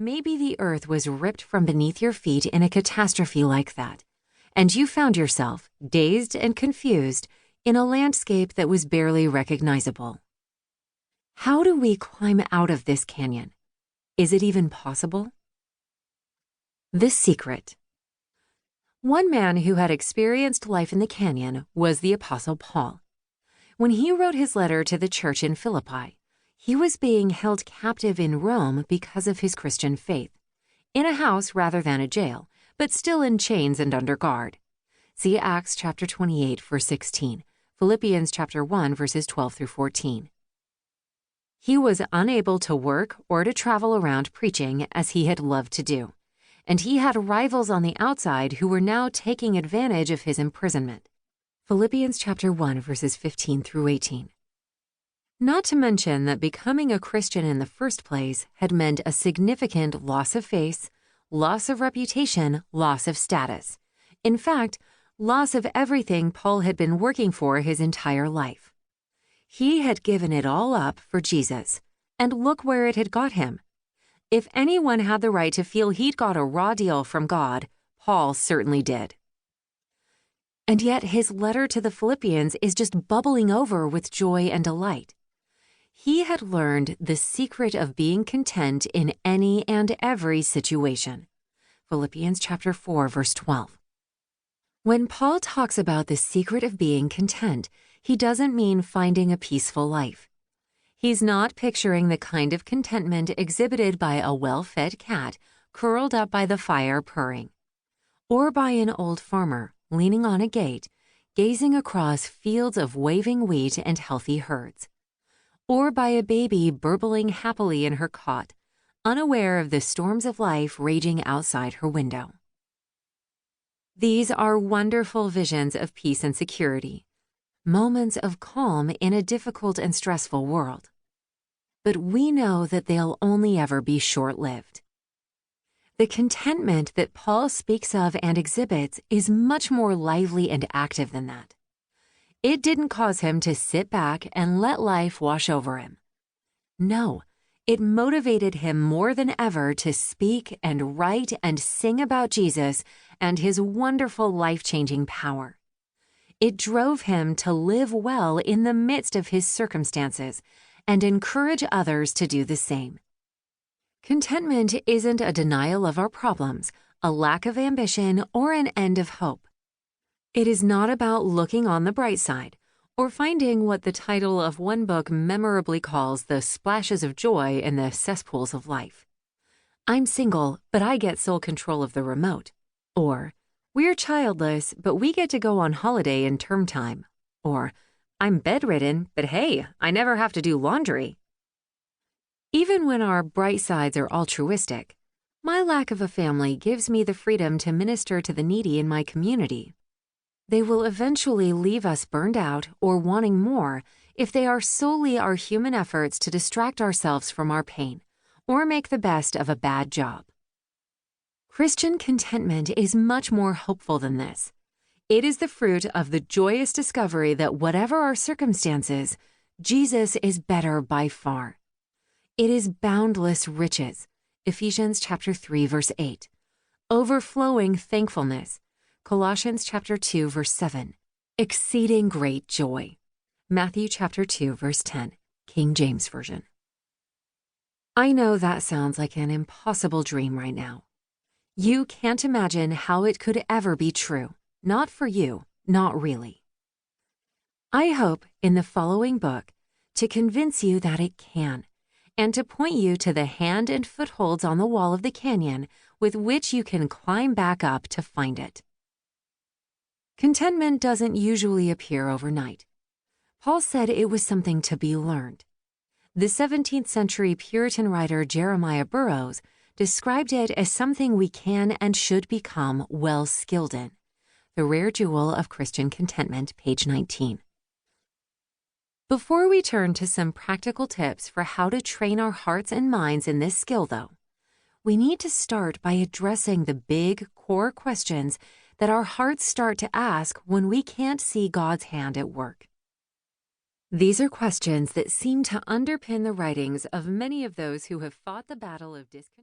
Maybe the earth was ripped from beneath your feet in a catastrophe like that, and you found yourself, dazed and confused, in a landscape that was barely recognizable. How do we climb out of this canyon? Is it even possible? The secret. One man who had experienced life in the canyon was the Apostle Paul. When he wrote his letter to the church in Philippi, he was being held captive in Rome because of his Christian faith, in a house rather than a jail, but still in chains and under guard. See Acts chapter 28, verse 16, Philippians chapter 1, verses 12 through 14. He was unable to work or to travel around preaching as he had loved to do, and he had rivals on the outside who were now taking advantage of his imprisonment. Philippians chapter 1, verses 15 through 18. Not to mention that becoming a Christian in the first place had meant a significant loss of face, loss of reputation, loss of status. In fact, loss of everything Paul had been working for his entire life. He had given it all up for Jesus, and look where it had got him. If anyone had the right to feel he'd got a raw deal from God, Paul certainly did. And yet his letter to the Philippians is just bubbling over with joy and delight. He had learned the secret of being content in any and every situation. Philippians chapter 4, verse 12. When Paul talks about the secret of being content, he doesn't mean finding a peaceful life. He's not picturing the kind of contentment exhibited by a well-fed cat curled up by the fire purring, or by an old farmer leaning on a gate, gazing across fields of waving wheat and healthy herds, or by a baby burbling happily in her cot, unaware of the storms of life raging outside her window. These are wonderful visions of peace and security, moments of calm in a difficult and stressful world. But we know that they'll only ever be short-lived. The contentment that Paul speaks of and exhibits is much more lively and active than that. It didn't cause him to sit back and let life wash over him. No, it motivated him more than ever to speak and write and sing about Jesus and his wonderful life-changing power. It drove him to live well in the midst of his circumstances and encourage others to do the same. Contentment isn't a denial of our problems, a lack of ambition, or an end of hope. It is not about looking on the bright side, or finding what the title of one book memorably calls the splashes of joy in the cesspools of life. I'm single, but I get sole control of the remote. Or, we're childless, but we get to go on holiday in term time. Or, I'm bedridden, but hey, I never have to do laundry. Even when our bright sides are altruistic, my lack of a family gives me the freedom to minister to the needy in my community. They will eventually leave us burned out or wanting more if they are solely our human efforts to distract ourselves from our pain or make the best of a bad job. Christian contentment is much more hopeful than this. It is the fruit of the joyous discovery that whatever our circumstances, Jesus is better by far. It is boundless riches, Ephesians chapter 3, verse 8, overflowing thankfulness, Colossians chapter 2, verse 7, exceeding great joy, Matthew chapter 2, verse 10, King James Version. I know that sounds like an impossible dream right now. You can't imagine how it could ever be true. Not for you, not really. I hope in the following book to convince you that it can, and to point you to the hand and footholds on the wall of the canyon with which you can climb back up to find it. Contentment doesn't usually appear overnight. Paul said it was something to be learned. The 17th century Puritan writer Jeremiah Burroughs described it as something we can and should become well skilled in. The Rare Jewel of Christian Contentment, page 19. Before we turn to some practical tips for how to train our hearts and minds in this skill, though, we need to start by addressing the big core questions that our hearts start to ask when we can't see God's hand at work. These are questions that seem to underpin the writings of many of those who have fought the battle of discontent.